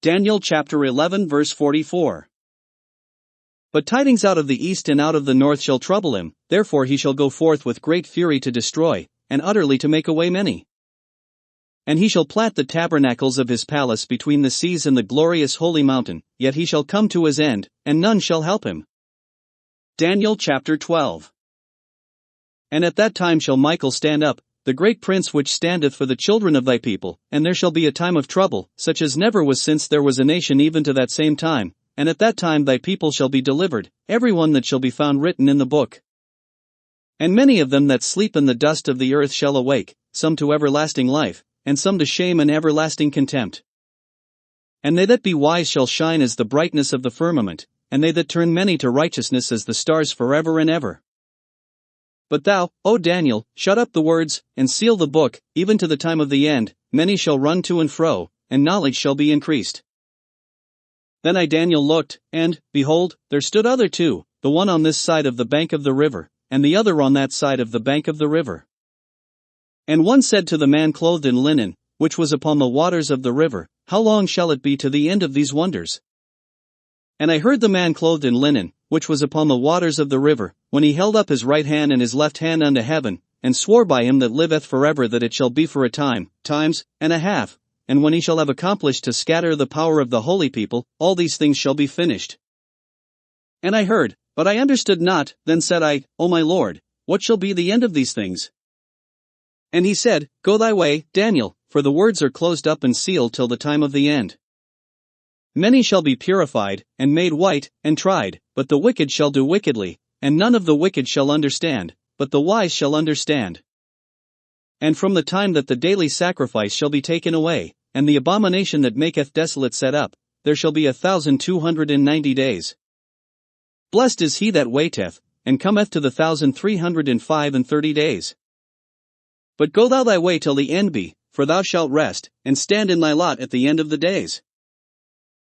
Daniel chapter 11 verse 44. But tidings out of the east and out of the north shall trouble him, therefore he shall go forth with great fury to destroy, and utterly to make away many. And he shall plant the tabernacles of his palace between the seas and the glorious holy mountain, yet he shall come to his end, and none shall help him. Daniel chapter 12. And at that time shall Michael stand up, the great prince which standeth for the children of thy people, and there shall be a time of trouble, such as never was since there was a nation even to that same time, and at that time thy people shall be delivered, every one that shall be found written in the book. And many of them that sleep in the dust of the earth shall awake, some to everlasting life, and some to shame and everlasting contempt. And they that be wise shall shine as the brightness of the firmament, and they that turn many to righteousness as the stars forever and ever. But thou, O Daniel, shut up the words, and seal the book, even to the time of the end. Many shall run to and fro, and knowledge shall be increased. Then I Daniel looked, and, behold, there stood other two, the one on this side of the bank of the river, and the other on that side of the bank of the river. And one said to the man clothed in linen, which was upon the waters of the river, How long shall it be to the end of these wonders? And I heard the man clothed in linen, which was upon the waters of the river, when he held up his right hand and his left hand unto heaven, and swore by him that liveth forever that it shall be for a time, times and a half, and when he shall have accomplished to scatter the power of the holy people, all these things shall be finished. And I heard, but I understood not. Then said I, O my Lord, what shall be the end of these things? And he said, Go thy way, Daniel, for the words are closed up and sealed till the time of the end. Many shall be purified, and made white, and tried, but the wicked shall do wickedly, and none of the wicked shall understand, but the wise shall understand. And from the time that the daily sacrifice shall be taken away, and the abomination that maketh desolate set up, there shall be 1,290 days. Blessed is he that waiteth, and cometh to the 1,335 days. But go thou thy way till the end be, for thou shalt rest, and stand in thy lot at the end of the days.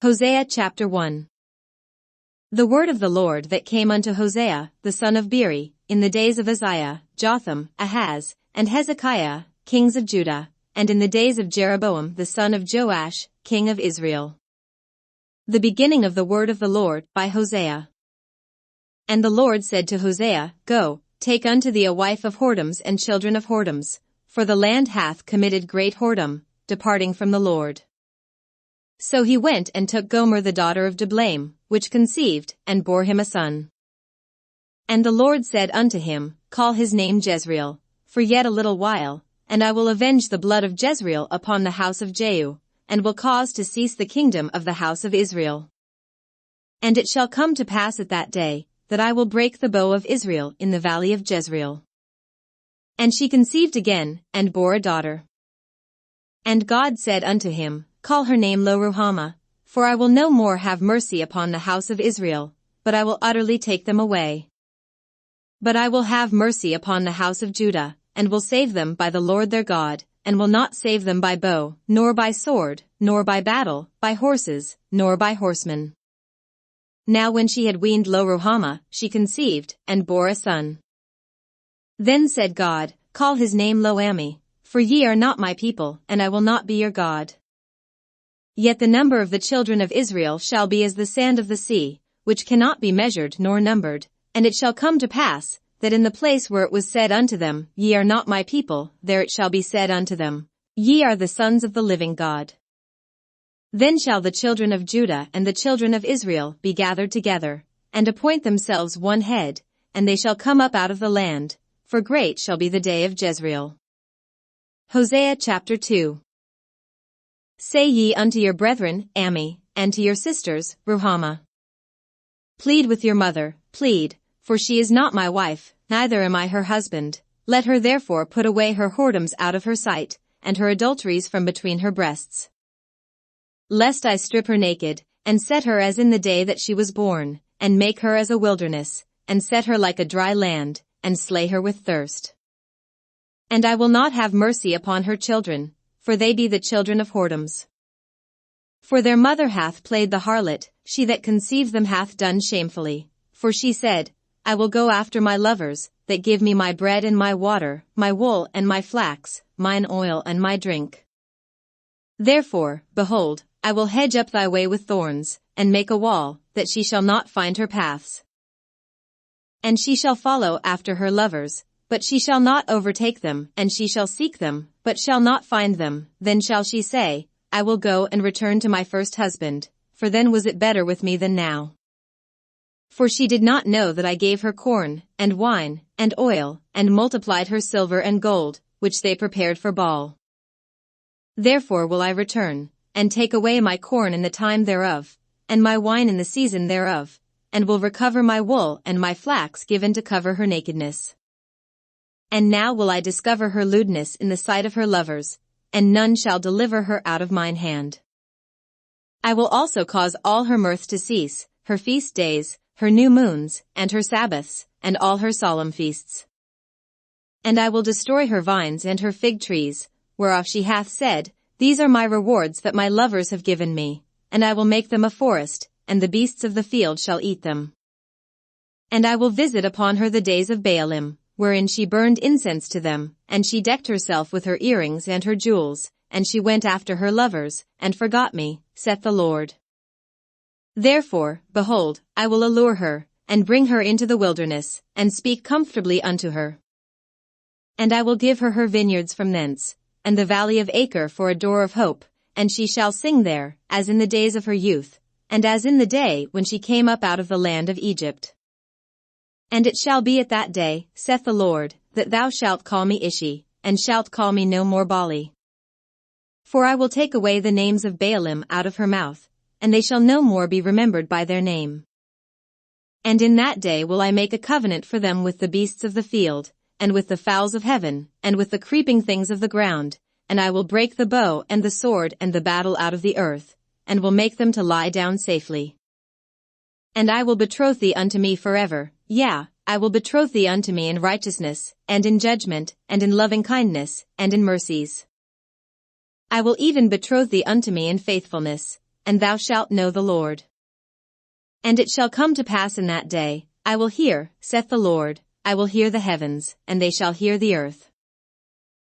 Hosea chapter 1. The word of the Lord that came unto Hosea, the son of Beeri, in the days of Uzziah, Jotham, Ahaz, and Hezekiah, kings of Judah, and in the days of Jeroboam the son of Joash, king of Israel. The beginning of the word of the Lord, by Hosea. And the Lord said to Hosea, Go, take unto thee a wife of whoredoms and children of whoredoms, for the land hath committed great whoredom, departing from the Lord. So he went and took Gomer the daughter of Diblaim, which conceived, and bore him a son. And the Lord said unto him, Call his name Jezreel, for yet a little while, and I will avenge the blood of Jezreel upon the house of Jehu, and will cause to cease the kingdom of the house of Israel. And it shall come to pass at that day, that I will break the bow of Israel in the valley of Jezreel. And she conceived again, and bore a daughter. And God said unto him, Call her name Lo-ruhamah, for I will no more have mercy upon the house of Israel, but I will utterly take them away. But I will have mercy upon the house of Judah, and will save them by the Lord their God, and will not save them by bow, nor by sword, nor by battle, by horses, nor by horsemen. Now when she had weaned Lo-ruhamah, she conceived, and bore a son. Then said God, Call his name Lo-ammi, for ye are not my people, and I will not be your God. Yet the number of the children of Israel shall be as the sand of the sea, which cannot be measured nor numbered, and it shall come to pass, that in the place where it was said unto them, Ye are not my people, there it shall be said unto them, Ye are the sons of the living God. Then shall the children of Judah and the children of Israel be gathered together, and appoint themselves one head, and they shall come up out of the land, for great shall be the day of Jezreel. Hosea chapter 2. Say ye unto your brethren, Ammi, and to your sisters, Ruhamah. Plead with your mother, plead, for she is not my wife, neither am I her husband. Let her therefore put away her whoredoms out of her sight, and her adulteries from between her breasts. Lest I strip her naked, and set her as in the day that she was born, and make her as a wilderness, and set her like a dry land, and slay her with thirst. And I will not have mercy upon her children, for they be the children of whoredoms. For their mother hath played the harlot, she that conceived them hath done shamefully. For she said, I will go after my lovers, that give me my bread and my water, my wool and my flax, mine oil and my drink. Therefore, behold, I will hedge up thy way with thorns, and make a wall, that she shall not find her paths. And she shall follow after her lovers, but she shall not overtake them, and she shall seek them, but shall not find them. Then shall she say, I will go and return to my first husband, for then was it better with me than now. For she did not know that I gave her corn, and wine, and oil, and multiplied her silver and gold, which they prepared for Baal. Therefore will I return, and take away my corn in the time thereof, and my wine in the season thereof, and will recover my wool and my flax given to cover her nakedness. And now will I discover her lewdness in the sight of her lovers, and none shall deliver her out of mine hand. I will also cause all her mirth to cease, her feast days, her new moons, and her Sabbaths, and all her solemn feasts. And I will destroy her vines and her fig trees, whereof she hath said, These are my rewards that my lovers have given me, and I will make them a forest, and the beasts of the field shall eat them. And I will visit upon her the days of Baalim, wherein she burned incense to them, and she decked herself with her earrings and her jewels, and she went after her lovers, and forgot me, saith the Lord. Therefore, behold, I will allure her, and bring her into the wilderness, and speak comfortably unto her. And I will give her her vineyards from thence, and the valley of Acre for a door of hope, and she shall sing there, as in the days of her youth, and as in the day when she came up out of the land of Egypt. And it shall be at that day, saith the Lord, that thou shalt call me Ishi, and shalt call me no more Baali. For I will take away the names of Baalim out of her mouth, and they shall no more be remembered by their name. And in that day will I make a covenant for them with the beasts of the field, and with the fowls of heaven, and with the creeping things of the ground, and I will break the bow and the sword and the battle out of the earth, and will make them to lie down safely. And I will betroth thee unto me forever, yea, I will betroth thee unto me in righteousness, and in judgment, and in loving kindness, and in mercies. I will even betroth thee unto me in faithfulness, and thou shalt know the Lord. And it shall come to pass in that day, I will hear, saith the Lord, I will hear the heavens, and they shall hear the earth.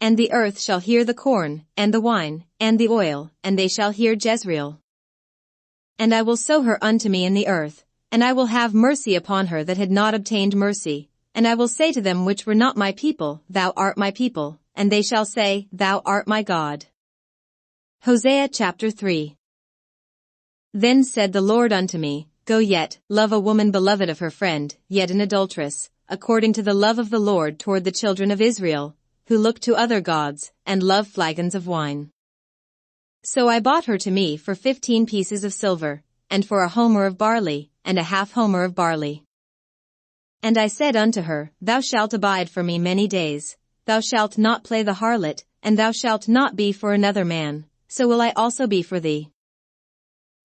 And the earth shall hear the corn, and the wine, and the oil, and they shall hear Jezreel. And I will sow her unto me in the earth, and I will have mercy upon her that had not obtained mercy, and I will say to them which were not my people, Thou art my people, and they shall say, Thou art my God. Hosea chapter 3. Then said the Lord unto me, Go yet, love a woman beloved of her friend, yet an adulteress, according to the love of the Lord toward the children of Israel, who look to other gods, and love flagons of wine. So I bought her to me for 15 pieces of silver, and for a homer of barley, and a half homer of barley. And I said unto her, Thou shalt abide for me many days, thou shalt not play the harlot, and thou shalt not be for another man, so will I also be for thee.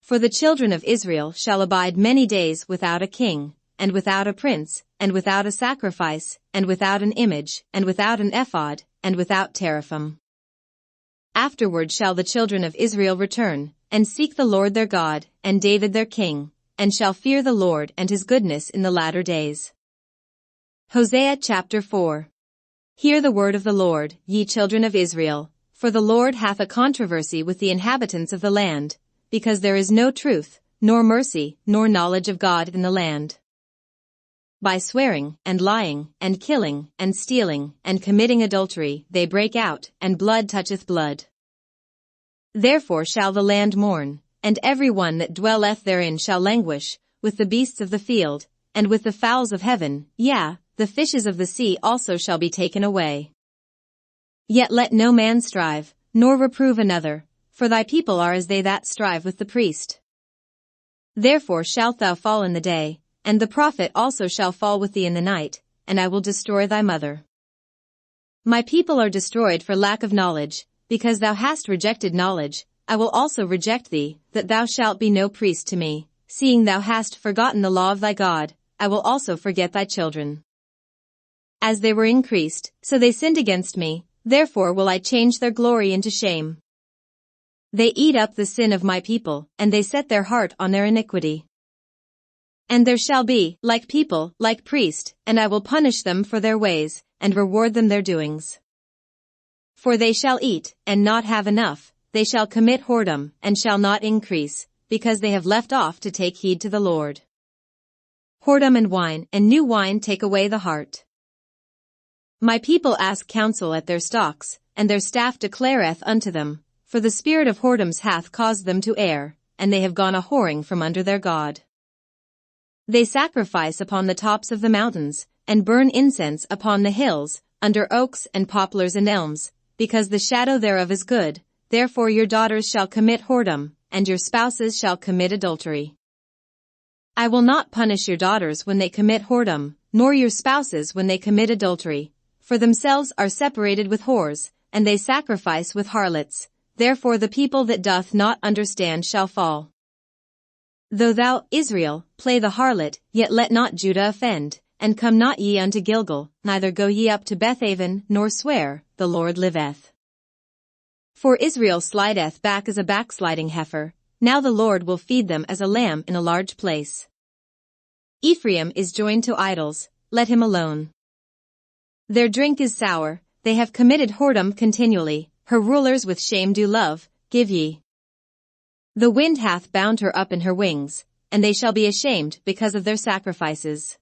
For the children of Israel shall abide many days without a king, and without a prince, and without a sacrifice, and without an image, and without an ephod, and without teraphim. Afterward shall the children of Israel return, and seek the Lord their God, and David their king, and shall fear the Lord and his goodness in the latter days. Hosea chapter 4. Hear the word of the Lord, ye children of Israel, for the Lord hath a controversy with the inhabitants of the land, because there is no truth, nor mercy, nor knowledge of God in the land. By swearing, and lying, and killing, and stealing, and committing adultery, they break out, and blood toucheth blood. Therefore shall the land mourn, and every one that dwelleth therein shall languish, with the beasts of the field, and with the fowls of heaven, yea, the fishes of the sea also shall be taken away. Yet let no man strive, nor reprove another, for thy people are as they that strive with the priest. Therefore shalt thou fall in the day, and the prophet also shall fall with thee in the night, and I will destroy thy mother. My people are destroyed for lack of knowledge, because thou hast rejected knowledge, I will also reject thee, that thou shalt be no priest to me, seeing thou hast forgotten the law of thy God, I will also forget thy children. As they were increased, so they sinned against me, therefore will I change their glory into shame. They eat up the sin of my people, and they set their heart on their iniquity. And there shall be, like people, like priest, and I will punish them for their ways, and reward them their doings. For they shall eat, and not have enough, they shall commit whoredom, and shall not increase, because they have left off to take heed to the Lord. Whoredom and wine, and new wine take away the heart. My people ask counsel at their stocks, and their staff declareth unto them, for the spirit of whoredoms hath caused them to err, and they have gone a whoring from under their God. They sacrifice upon the tops of the mountains, and burn incense upon the hills, under oaks and poplars and elms, because the shadow thereof is good. Therefore your daughters shall commit whoredom, and your spouses shall commit adultery. I will not punish your daughters when they commit whoredom, nor your spouses when they commit adultery, for themselves are separated with whores, and they sacrifice with harlots. Therefore the people that doth not understand shall fall. Though thou, Israel, play the harlot, yet let not Judah offend, and come not ye unto Gilgal, neither go ye up to Bethaven, nor swear, the Lord liveth. For Israel slideth back as a backsliding heifer, now the Lord will feed them as a lamb in a large place. Ephraim is joined to idols, let him alone. Their drink is sour, they have committed whoredom continually, her rulers with shame do love, give ye. The wind hath bound her up in her wings, and they shall be ashamed because of their sacrifices.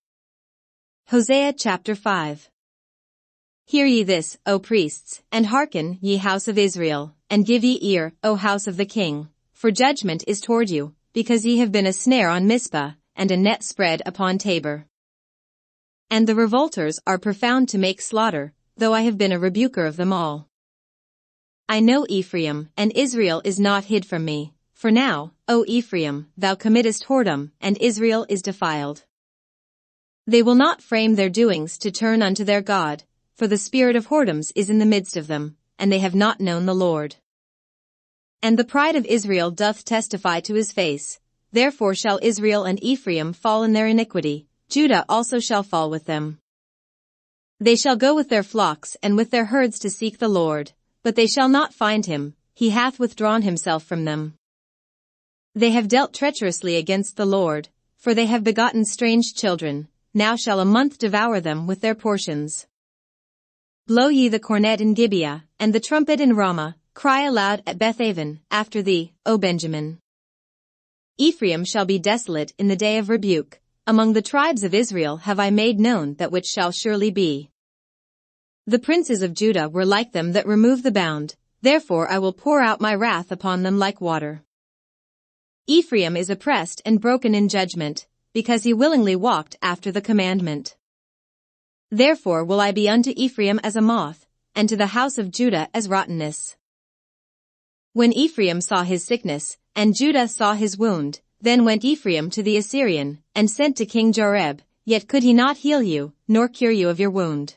Hosea chapter 5. Hear ye this, O priests, and hearken, ye house of Israel, and give ye ear, O house of the king, for judgment is toward you, because ye have been a snare on Mizpah, and a net spread upon Tabor. And the revolters are profound to make slaughter, though I have been a rebuker of them all. I know Ephraim, and Israel is not hid from me, for now, O Ephraim, thou committest whoredom, and Israel is defiled. They will not frame their doings to turn unto their God, for the spirit of whoredoms is in the midst of them, and they have not known the Lord. And the pride of Israel doth testify to his face, therefore shall Israel and Ephraim fall in their iniquity, Judah also shall fall with them. They shall go with their flocks and with their herds to seek the Lord, but they shall not find him, he hath withdrawn himself from them. They have dealt treacherously against the Lord, for they have begotten strange children, now shall a month devour them with their portions. Blow ye the cornet in Gibeah, and the trumpet in Ramah, cry aloud at Bethaven, after thee, O Benjamin. Ephraim shall be desolate in the day of rebuke, among the tribes of Israel have I made known that which shall surely be. The princes of Judah were like them that remove the bound, therefore I will pour out my wrath upon them like water. Ephraim is oppressed and broken in judgment, because he willingly walked after the commandment. Therefore will I be unto Ephraim as a moth, and to the house of Judah as rottenness. When Ephraim saw his sickness, and Judah saw his wound, then went Ephraim to the Assyrian, and sent to King Jareb, yet could he not heal you, nor cure you of your wound.